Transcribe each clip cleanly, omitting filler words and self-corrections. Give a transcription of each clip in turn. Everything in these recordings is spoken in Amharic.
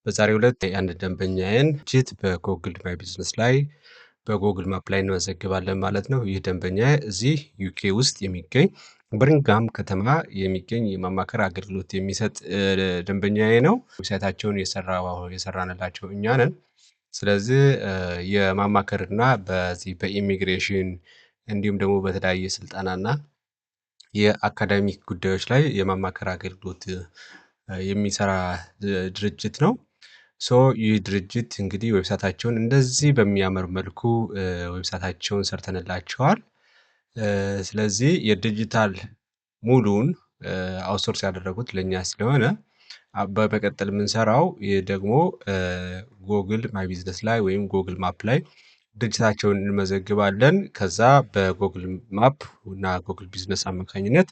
በዛሬው ዕለት አንድ ደንበኛዬን ጅት በጎግል ማይ ቢዝነስ ላይ በጎግል ማፕ ላይ እንመዘግባለን ማለት ነው። ይህ ደንበኛ እዚህ ዩኬ ውስጥ የሚገኝ ብሪንጋም ከተማ የሚገኝ የማማከር አገልግሎት የሚሰጥ ደንበኛዬ ነው። ዌብሳይታቸውን የሰራንላቸው እኛ ነን። ስለዚህ የማማከርና በዚህ በኢሚግሬሽን እንዲሁም ደግሞ በተለያየ ስልጠናና የአካዳሚክ ጉዳዮች ላይ የማማከር አገልግሎት የሚሰራ ድርጅት ነው። ይህ ድርጅት እንግዲህ ዌብሳይታቸውን እንደዚህ በሚያምር መልኩ ዌብሳይታቸውን ሰርተንላቸዋል። ስለዚህ የዲጂታል ሙሉን አውትሶርስ ያደረጉት ለኛ ስለሆነ በመቀጠል የምንሰራው ደግሞ ጎግል ማይ ቢዝነስ ላይ ወይም ጎግል ማፕ ላይ ድርጅታቸውን እንመዘግባለን። ከዛ በጎግል ማፕ እና ጎግል ቢዝነስ አማካኝነት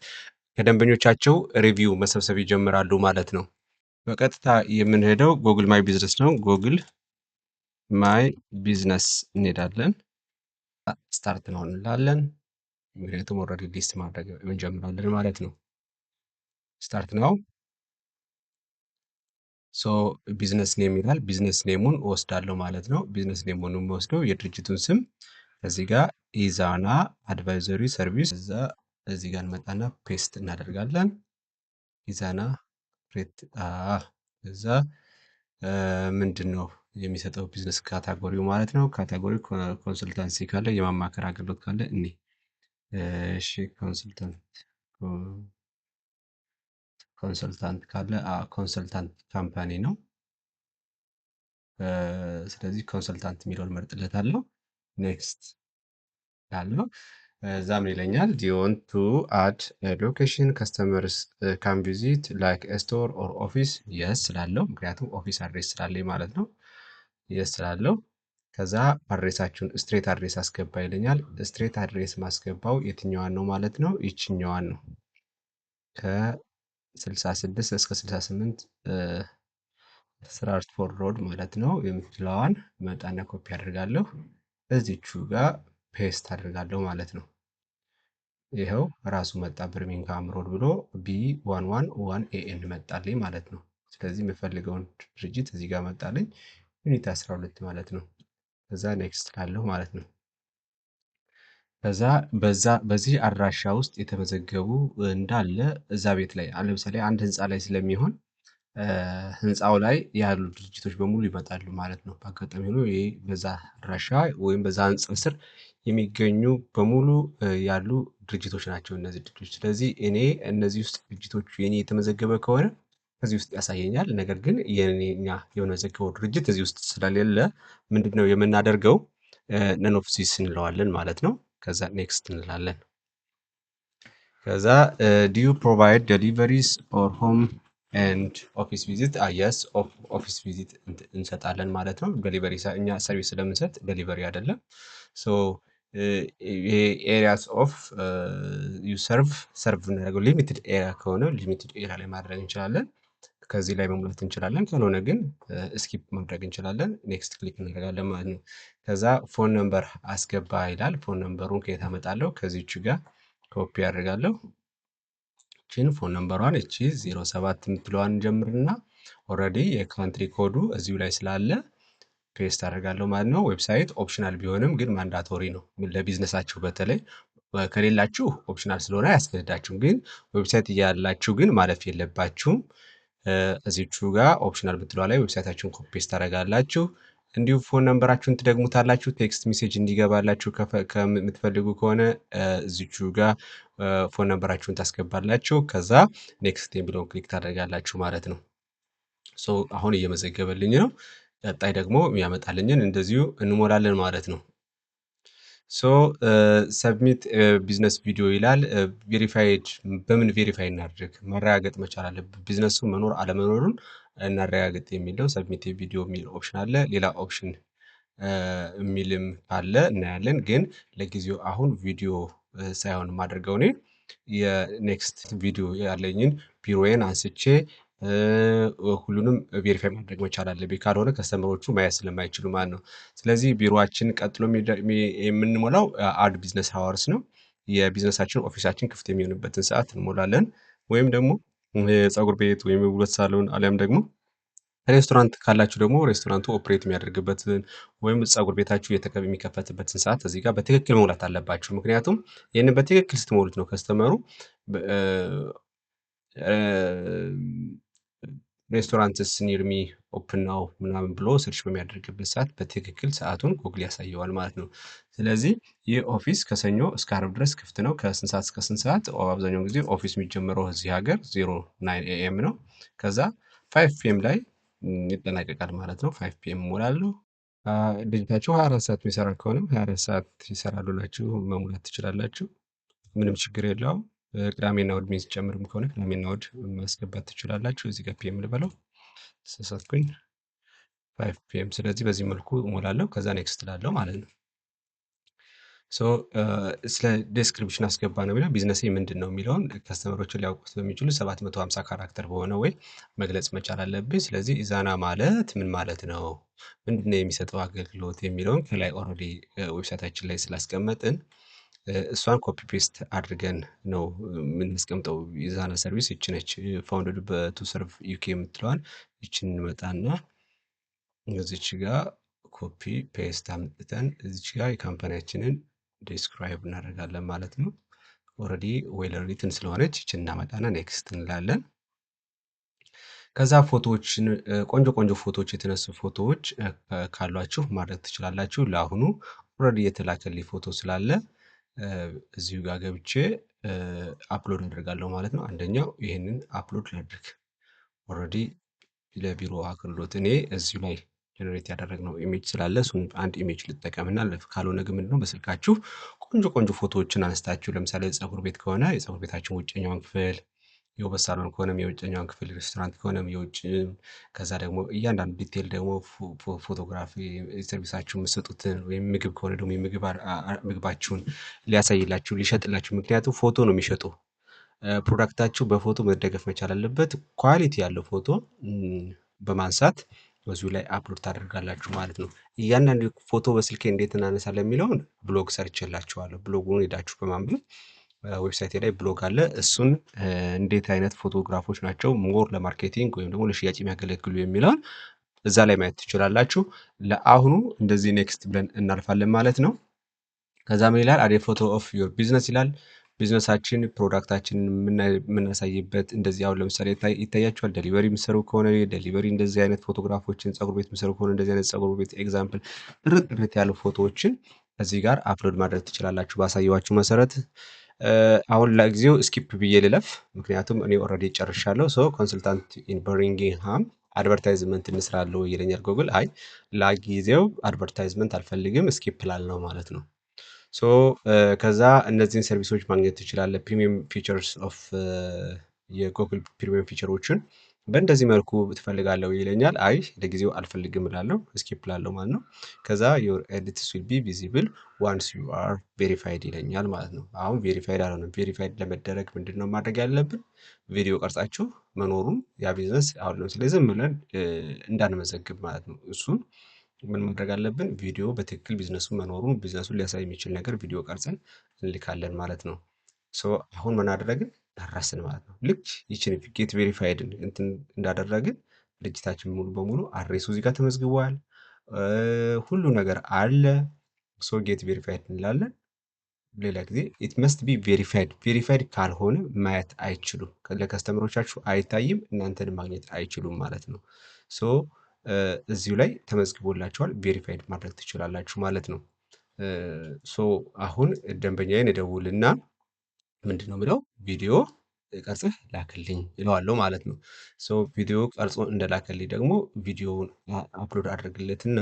ከደንበኞቻቸው ሪቪው መሰብሰብ ይጀምራሉ ማለት ነው። በቀጥታ የምንሄደው ጎግል ማይ ቢዝነስ ነው። ጎግል ማይ ቢዝነስ እንሄዳለን። ስታርት ነው እንላለን። ምክንያቱም ኦልሬዲ ሊስት ማድረግ እንጀምራለን ማለት ነው። ስታርት ነው። ቢዝነስ ኔም ይላል። ቢዝነስ ኔሙን እወስዳለሁ ማለት ነው። ቢዝነስ ኔሙን የምወስደው የድርጅቱን ስም እዚህ ጋር ኢዛና አድቫይዘሪ ሰርቪስ እዚህ ጋር እንመጣና ፔስት እናደርጋለን። ኢዛና ፕሬት እዛ ምንድነው የሚሰጠው ቢዝነስ ካታጎሪው ማለት ነው። ካታጎሪ ኮንሰልታንሲ ካለ የማማከር አገልግሎት ካለ እሺ ኮንሰልታንት ካለ ኮንሰልታንት ካምፓኒ ነው። ስለዚህ ኮንሰልታንት የሚለውን መርጥለታለሁ። ኔክስት ያለው ዛም ይለኛል ዱ ዩ ዋንት ቱ አድ ሎኬሽን ከስተመርስ ካን ቪዚት ላይክ ስቶር ኦር ኦፊስ የስ ስላለው ምክንያቱም ኦፊስ አድሬስ ስላለኝ ማለት ነው። የስ ስላለው ከዛ አድሬሳችሁን ስትሬት አድሬስ አስገባ ይለኛል። ስትሬት አድሬስ ማስገባው የትኛዋን ነው ማለት ነው? ይችኛዋን ነው። ከ66 እስከ 68 ስራርትፎርድ ሮድ ማለት ነው የምትለዋን መጣና ኮፒ አድርጋለሁ። እዚቹ ጋር ፔስት አድርጋለሁ ማለት ነው። ይኸው ራሱ መጣ ብርሚንግሃም ሮድ ብሎ B111AN መጣልኝ ማለት ነው። ስለዚህ የምፈልገውን ድርጅት እዚህ ጋር መጣልኝ ዩኒት 12 ማለት ነው። ከዛ ኔክስት ላለሁ ማለት ነው። ከዛ በዚህ አድራሻ ውስጥ የተመዘገቡ እንዳለ እዛ ቤት ላይ ለምሳሌ አንድ ህንፃ ላይ ስለሚሆን ህንፃው ላይ ያሉ ድርጅቶች በሙሉ ይመጣሉ ማለት ነው። በአጋጣሚ ሆኖ ይሄ በዛ አድራሻ ወይም በዛ ህንፃ ስር የሚገኙ በሙሉ ያሉ ድርጅቶች ናቸው እነዚህ ድርጅቶች። ስለዚህ እኔ እነዚህ ውስጥ ድርጅቶቹ የኔ የተመዘገበ ከሆነ ከዚህ ውስጥ ያሳየኛል። ነገር ግን የኔኛ የመዘገበው ድርጅት እዚህ ውስጥ ስለሌለ ምንድነው የምናደርገው? ነን ኦፍ ዚስ እንለዋለን ማለት ነው። ከዛ ኔክስት እንላለን። ከዛ ዱ ዩ ፕሮቫይድ ዴሊቨሪስ ኦር ሆም ኤንድ ኦፊስ ቪዚት የስ ኦፊስ ቪዚት እንሰጣለን ማለት ነው። ዴሊቨሪ እኛ ሰርቪስ ስለምንሰጥ ዴሊቨሪ አይደለም። ይሄ ኤሪያስ ኦፍ ዩ ሰርቭ እናደርገው ሊሚትድ ኤሪያ ከሆነ ሊሚትድ ኤሪያ ላይ ማድረግ እንችላለን። ከዚህ ላይ መሙላት እንችላለን። ካልሆነ ግን ስኪፕ ማድረግ እንችላለን። ኔክስት ክሊክ እናደርጋለን ማለት ነው። ከዛ ፎን ነምበር አስገባ ይላል። ፎን ነምበሩን ከየት አመጣለሁ? ከዚህች ጋር ኮፒ አድርጋለሁ። እቺን ፎን ነምበሯን እቺ 07 የምትለዋን ጀምርና ኦልሬዲ የካንትሪ ኮዱ እዚሁ ላይ ስላለ ፔስት አደርጋለሁ ማለት ነው። ዌብሳይት ኦፕሽናል ቢሆንም ግን ማንዳቶሪ ነው ለቢዝነሳችሁ። በተለይ ከሌላችሁ ኦፕሽናል ስለሆነ አያስገድዳችሁም። ግን ዌብሳይት እያላችሁ ግን ማለፍ የለባችሁም። እዚቹ ጋር ኦፕሽናል ብትሏ ላይ ዌብሳይታችሁን ኮፒ ፔስት ታደርጋላችሁ። እንዲሁ ፎን ነምበራችሁን ትደግሙታላችሁ። ቴክስት ሜሴጅ እንዲገባላችሁ ከምትፈልጉ ከሆነ እዚቹ ጋር ፎን ነምበራችሁን ታስገባላችሁ። ከዛ ኔክስት የሚለውን ክሊክ ታደርጋላችሁ ማለት ነው። አሁን እየመዘገበልኝ ነው። ቀጣይ ደግሞ የሚያመጣልኝን እንደዚሁ እንሞላለን ማለት ነው። ሰብሚት ቢዝነስ ቪዲዮ ይላል። ቬሪፋይድ በምን ቬሪፋይ እናድርግ? መረጋገጥ መቻል አለብን። ቢዝነሱ መኖር አለመኖሩን እናረጋግጥ የሚለው ሰብሚት ቪዲዮ የሚል ኦፕሽን አለ። ሌላ ኦፕሽን የሚልም አለ እናያለን። ግን ለጊዜው አሁን ቪዲዮ ሳይሆን የማደርገው እኔ የኔክስት ቪዲዮ ያለኝን ቢሮዬን አንስቼ ሁሉንም ቬሪፋይ ማድረግ መቻል አለብኝ። ካልሆነ ከስተመሮቹ ማየት ስለማይችሉ ማለት ነው። ስለዚህ ቢሮአችን ቀጥሎ የምንሞላው አድ ቢዝነስ ሃወርስ ነው። የቢዝነሳችን ኦፊሳችን ክፍት የሚሆንበትን ሰዓት እንሞላለን። ወይም ደግሞ የፀጉር ቤት ወይም የውበት ሳሎን አሊያም ደግሞ ሬስቶራንት ካላችሁ ደግሞ ሬስቶራንቱ ኦፕሬት የሚያደርግበትን ወይም ፀጉር ቤታችሁ የሚከፈትበትን ሰዓት እዚህ ጋር በትክክል መሙላት አለባችሁ። ምክንያቱም ይህንን በትክክል ስትሞሉት ነው ከስተመሩ ሬስቶራንትስ ኒር ሚ ኦፕን ናው ምናምን ብሎ ሰርች በሚያደርግበት ሰዓት በትክክል ሰዓቱን ጉግል ያሳየዋል ማለት ነው። ስለዚህ ይህ ኦፊስ ከሰኞ እስከ ዓርብ ድረስ ክፍት ነው። ከስንት ሰዓት እስከ ስንት ሰዓት? አብዛኛውን ጊዜ ኦፊስ የሚጀምረው እዚህ ሀገር 09 ኤኤም ነው። ከዛ 5 ፒኤም ላይ ይጠናቀቃል ማለት ነው። 5 ፒኤም እሞላለሁ። ድርጅታችሁ 24 ሰዓት የሚሰራ ከሆነ 24 ሰዓት ይሰራሉ ብላችሁ መሙላት ትችላላችሁ። ምንም ችግር የለውም። ቅዳሜና እሑድ የሚጨምርም ከሆነ ቅዳሜና እሑድ ማስገባት ትችላላችሁ። እዚህ ጋር ፒኤም ልበለው ተሳሳትኩኝ። 5 ፒኤም። ስለዚህ በዚህ መልኩ እሞላለሁ። ከዛ ኔክስት እላለሁ ማለት ነው። ስለ ዴስክሪፕሽን አስገባ ነው የሚለው ቢዝነሴ ምንድን ነው የሚለውን ከስተመሮችን ሊያውቁት በሚችሉ 750 ካራክተር በሆነ ወይ መግለጽ መቻል አለብኝ። ስለዚህ ኢዛና ማለት ምን ማለት ነው፣ ምንድን ነው የሚሰጠው አገልግሎት የሚለውን ከላይ ኦልሬዲ ዌብሳይታችን ላይ ስላስቀመጥን እሷን ኮፒ ፔስት አድርገን ነው የምናስቀምጠው። ኢዛና ሰርቪስ ይቺ ነች። ፋውንደድ በቱ ሰርቭ ዩኬ የምትለዋን ይችን እንመጣና እዚች ጋር ኮፒ ፔስት አምጥተን እዚች ጋር የካምፓኒያችንን ዲስክራይብ እናደርጋለን ማለት ነው። ኦልሬዲ ዌል ሪትን ስለሆነች ይችን እናመጣና ኔክስት እንላለን። ከዛ ፎቶዎችን ቆንጆ ቆንጆ ፎቶዎች የተነሱ ፎቶዎች ካሏችሁ ማድረግ ትችላላችሁ። ለአሁኑ ኦልሬዲ የተላከልኝ ፎቶ ስላለ እዚሁ ጋር ገብቼ አፕሎድ አደርጋለሁ ማለት ነው። አንደኛው ይህንን አፕሎድ ላድርግ። ኦልሬዲ ለቢሮ አገልግሎት እኔ እዚሁ ላይ ጀነሬት ያደረግነው ኢሜጅ ስላለ እሱን አንድ ኢሜጅ ልጠቀምና ካልሆነ ግን ምንድነው በስልካችሁ ቆንጆ ቆንጆ ፎቶዎችን አንስታችሁ ለምሳሌ ፀጉር ቤት ከሆነ የፀጉር ቤታችን ውጭኛውን ክፍል፣ የውበት ሳሎን ከሆነም የውጭኛውን ክፍል፣ ሬስቶራንት ከሆነም የውጭ፣ ከዛ ደግሞ እያንዳንዱ ዲቴል ደግሞ ፎቶግራፊ ሰርቪሳችሁ የምትሰጡትን ወይም ምግብ ከሆነ ደግሞ ምግባችሁን ሊያሳይላችሁ ሊሸጥላችሁ። ምክንያቱም ፎቶ ነው የሚሸጡ ፕሮዳክታችሁ በፎቶ መደገፍ መቻል አለበት። ኳሊቲ ያለው ፎቶ በማንሳት በዚሁ ላይ አፕሎድ ታደርጋላችሁ ማለት ነው። እያንዳንዱ ፎቶ በስልኬ እንዴት እናነሳለን የሚለውን ብሎግ ሰርችላችኋለሁ። ብሎጉን ሄዳችሁ በማንበብ ዌብሳይቴ ላይ ብሎግ አለ። እሱን እንዴት አይነት ፎቶግራፎች ናቸው ሞር ለማርኬቲንግ ወይም ደግሞ ለሽያጭ የሚያገለግሉ የሚለውን እዛ ላይ ማየት ትችላላችሁ። ለአሁኑ እንደዚህ ኔክስት ብለን እናልፋለን ማለት ነው። ከዛ ምን ይላል? አድ ፎቶ ኦፍ ዮር ቢዝነስ ይላል። ቢዝነሳችን ፕሮዳክታችንን የምናሳይበት እንደዚህ አሁን ለምሳሌ ይታያችኋል። ደሊቨሪ የምሰሩ ከሆነ ደሊቨሪ እንደዚህ አይነት ፎቶግራፎችን፣ ፀጉር ቤት የምሰሩ ከሆነ እንደዚህ አይነት ፀጉር ቤት ኤግዛምፕል ጥርት ያሉ ፎቶዎችን እዚህ ጋር አፕሎድ ማድረግ ትችላላችሁ ባሳየዋችሁ መሰረት። አሁን ለጊዜው ስኪፕ ብዬ ልለፍ፣ ምክንያቱም እኔ ኦልሬዲ ጨርሻለሁ። ሶ ኮንስልታንት ኢን በርሚንግሃም አድቨርታይዝመንት እንስራለሁ ይለኛል ጉግል። አይ ለጊዜው አድቨርታይዝመንት አልፈልግም ስኪፕ ላልነው ማለት ነው። ከዛ እነዚህን ሰርቪሶች ማግኘት ትችላለህ። ፕሪሚየም ፊቸርስ ኦፍ የጉግል ፕሪሚየም ፊቸሮችን በእንደዚህ መልኩ ትፈልጋለሁ ይለኛል። አይ ለጊዜው አልፈልግም እላለሁ፣ ስኪፕ ላለሁ ማለት ነው። ከዛ ዮር ኤዲትስ ዊል ቢ ቪዚብል ዋንስ ዩ አር ቬሪፋይድ ይለኛል ማለት ነው። አሁን ቬሪፋይድ አልሆነም። ቬሪፋይድ ለመደረግ ምንድን ነው ማድረግ ያለብን? ቪዲዮ ቀርጻችሁ መኖሩን ያ ቢዝነስ አሁን ለምሳሌ ዝም ብለን እንዳንመዘግብ ማለት ነው። እሱን ምን ማድረግ አለብን? ቪዲዮ በትክክል ቢዝነሱ መኖሩን ቢዝነሱን ሊያሳይ የሚችል ነገር ቪዲዮ ቀርጸን እንልካለን ማለት ነው። አሁን ምን አደረግን? ደረስን ማለት ነው። ልክ ይችን ጌት ቬሪፋይድን እንትን እንዳደረግን ድርጅታችን ሙሉ በሙሉ አድሬሱ እዚህ ጋር ተመዝግቧል። ሁሉ ነገር አለ። ጌት ቬሪፋይድ እንላለን። ሌላ ጊዜ ኢት መስት ቢ ቬሪፋይድ። ቬሪፋይድ ካልሆነ ማየት አይችሉም፣ ለከስተመሮቻችሁ አይታይም፣ እናንተን ማግኘት አይችሉም ማለት ነው። እዚሁ ላይ ተመዝግቦላችኋል፣ ቬሪፋይድ ማድረግ ትችላላችሁ ማለት ነው። አሁን ደንበኛዬን እደውልና ምንድን ነው ብለው ቪዲዮ ቀርጽህ ላክልኝ ይለዋለሁ ማለት ነው። ቪዲዮ ቀርጾ እንደላከልኝ ደግሞ ቪዲዮውን አፕሎድ አድርግለትና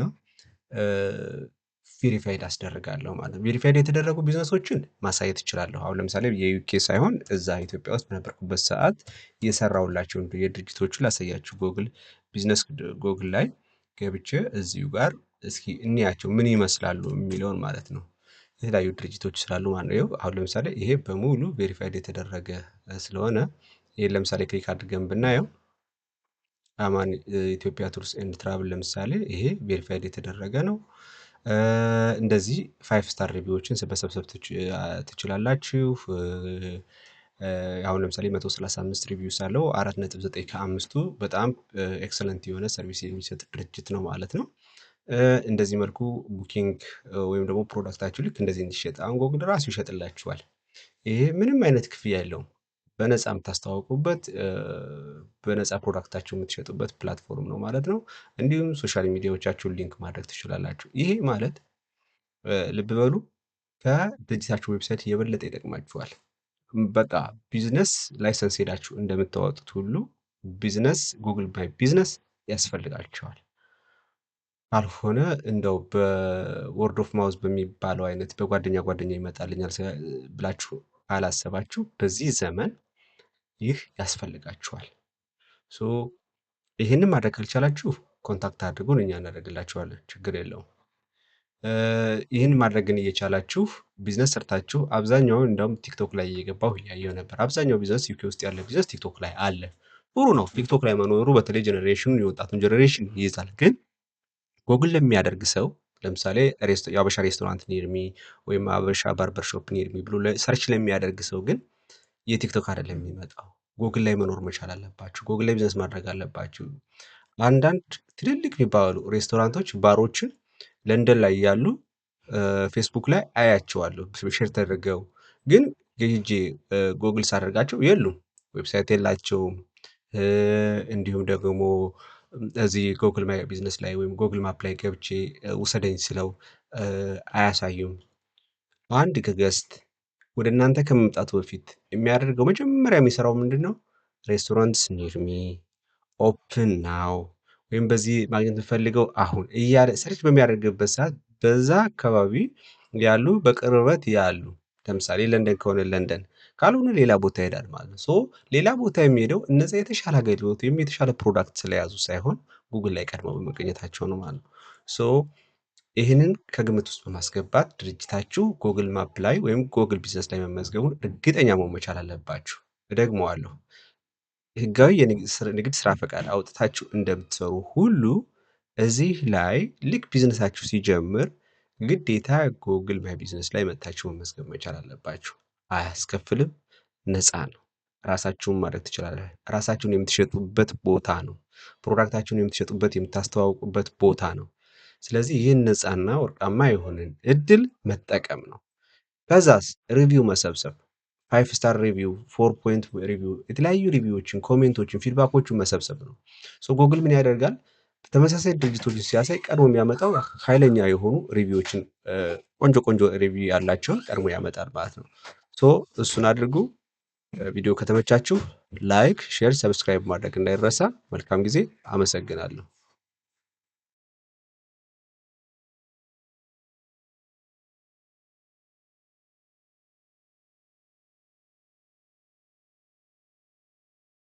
ቬሪፋይድ አስደርጋለሁ ማለት ነው። ቬሪፋይድ የተደረጉ ቢዝነሶችን ማሳየት እችላለሁ። አሁን ለምሳሌ የዩኬ ሳይሆን እዛ ኢትዮጵያ ውስጥ በነበርኩበት ሰዓት የሰራሁላቸውን የድርጅቶቹ ላሳያችሁ። ጉግል ቢዝነስ ጉግል ላይ ገብቼ እዚሁ ጋር እስኪ እንያቸው ምን ይመስላሉ የሚለውን ማለት ነው። የተለያዩ ድርጅቶች ስላሉ ማለት ነው። አሁን ለምሳሌ ይሄ በሙሉ ቬሪፋይድ የተደረገ ስለሆነ ይሄን ለምሳሌ ክሊክ አድርገን ብናየው አማን ኢትዮጵያ ቱርስ ኤንድ ትራቭል ለምሳሌ ይሄ ቬሪፋይድ የተደረገ ነው። እንደዚህ 5 ስታር ሪቪዎችን መሰብሰብ ትችላላችሁ። አሁን ለምሳሌ 135 ሪቪውስ አለው 4.9 ከአምስቱ በጣም ኤክሰለንት የሆነ ሰርቪስ የሚሰጥ ድርጅት ነው ማለት ነው። እንደዚህ መልኩ ቡኪንግ ወይም ደግሞ ፕሮዳክታችሁ ልክ እንደዚህ እንዲሸጥ አሁን ጎግል ራሱ ይሸጥላችኋል። ይሄ ምንም አይነት ክፍያ የለውም። በነፃ የምታስተዋውቁበት በነፃ ፕሮዳክታችሁ የምትሸጡበት ፕላትፎርም ነው ማለት ነው። እንዲሁም ሶሻል ሚዲያዎቻችሁን ሊንክ ማድረግ ትችላላችሁ። ይሄ ማለት ልብ በሉ ከድርጅታችሁ ዌብሳይት የበለጠ ይጠቅማችኋል። በቃ ቢዝነስ ላይሰንስ ሄዳችሁ እንደምታወጡት ሁሉ ቢዝነስ ጉግል ማይ ቢዝነስ ያስፈልጋቸዋል። ካልሆነ እንደው በወርድ ኦፍ ማውዝ በሚባለው አይነት በጓደኛ ጓደኛ ይመጣልኛል ብላችሁ ካላሰባችሁ በዚህ ዘመን ይህ ያስፈልጋችኋል። ሶ ይህንን ማድረግ ካልቻላችሁ ኮንታክት አድርጉን፣ እኛ እናደርግላችኋለን፣ ችግር የለውም። ይህን ማድረግ ግን እየቻላችሁ ቢዝነስ ሰርታችሁ አብዛኛውን እንደውም ቲክቶክ ላይ እየገባሁ እያየው ነበር። አብዛኛው ቢዝነስ ዩኬ ውስጥ ያለ ቢዝነስ ቲክቶክ ላይ አለ። ጥሩ ነው ቲክቶክ ላይ መኖሩ፣ በተለይ ጀኔሬሽኑን የወጣቱን ጀኔሬሽን ይይዛል። ግን ጎግል ለሚያደርግ ሰው ለምሳሌ የአበሻ ሬስቶራንት ኒርሚ ወይም አበሻ ባርበር ሾፕ ኒርሚ ብሎ ሰርች ለሚያደርግ ሰው ግን የቲክቶክ አይደለም የሚመጣው። ጎግል ላይ መኖር መቻል አለባችሁ። ጎግል ላይ ቢዝነስ ማድረግ አለባችሁ። አንዳንድ ትልልቅ የሚባሉ ሬስቶራንቶች ባሮችን ለንደን ላይ ያሉ ፌስቡክ ላይ አያቸዋለሁ ሼር ተደርገው፣ ግን ሄጄ ጎግል ሳደርጋቸው የሉም፣ ዌብሳይት የላቸውም። እንዲሁም ደግሞ እዚህ ጎግል ማይ ቢዝነስ ላይ ወይም ጎግል ማፕ ላይ ገብቼ ውሰደኝ ስለው አያሳዩም። አንድ ገስት ወደ እናንተ ከመምጣቱ በፊት የሚያደርገው መጀመሪያ የሚሰራው ምንድን ነው? ሬስቶራንትስ ኒርሚ፣ ኦፕን ናው ወይም በዚህ ማግኘት የምፈልገው አሁን እያለ ሰርች በሚያደርግበት ሰዓት በዛ አካባቢ ያሉ በቅርበት ያሉ ለምሳሌ ለንደን ከሆነ ለንደን ካልሆነ ሌላ ቦታ ይሄዳል ማለት ነው። ሶ ሌላ ቦታ የሚሄደው እነዚያ የተሻለ አገልግሎት ወይም የተሻለ ፕሮዳክት ስለያዙ ሳይሆን ጉግል ላይ ቀድመው በመገኘታቸው ነው ማለት ነው። ሶ ይህንን ከግምት ውስጥ በማስገባት ድርጅታችሁ ጎግል ማፕ ላይ ወይም ጎግል ቢዝነስ ላይ መመዝገቡን እርግጠኛ መሆን መቻል አለባችሁ። እደግመዋለሁ። ህጋዊ የንግድ ስራ ፈቃድ አውጥታችሁ እንደምትሰሩ ሁሉ እዚህ ላይ ልክ ቢዝነሳችሁ ሲጀምር ግዴታ ጎግል ማይ ቢዝነስ ላይ መጥታችሁ መመዝገብ መቻል አለባችሁ። አያስከፍልም፣ ነፃ ነው። ራሳችሁን ማድረግ ትችላላችሁ። ራሳችሁን የምትሸጡበት ቦታ ነው። ፕሮዳክታችሁን የምትሸጡበት የምታስተዋውቁበት ቦታ ነው። ስለዚህ ይህን ነፃና ወርቃማ የሆነን እድል መጠቀም ነው። ከዛስ ሪቪው መሰብሰብ፣ 5 ስታር ሪቪው፣ 4 ፖይንት ሪቪው፣ የተለያዩ ሪቪዎችን፣ ኮሜንቶችን፣ ፊድባኮችን መሰብሰብ ነው። ሶ ጎግል ምን ያደርጋል? ተመሳሳይ ድርጅቶችን ሲያሳይ ቀድሞ የሚያመጣው ኃይለኛ የሆኑ ሪቪዎችን፣ ቆንጆ ቆንጆ ሪቪው ያላቸውን ቀድሞ ያመጣል ማለት ነው። ሶ እሱን አድርጉ። ቪዲዮ ከተመቻችሁ ላይክ፣ ሼር፣ ሰብስክራይብ ማድረግ እንዳይረሳ። መልካም ጊዜ። አመሰግናለሁ።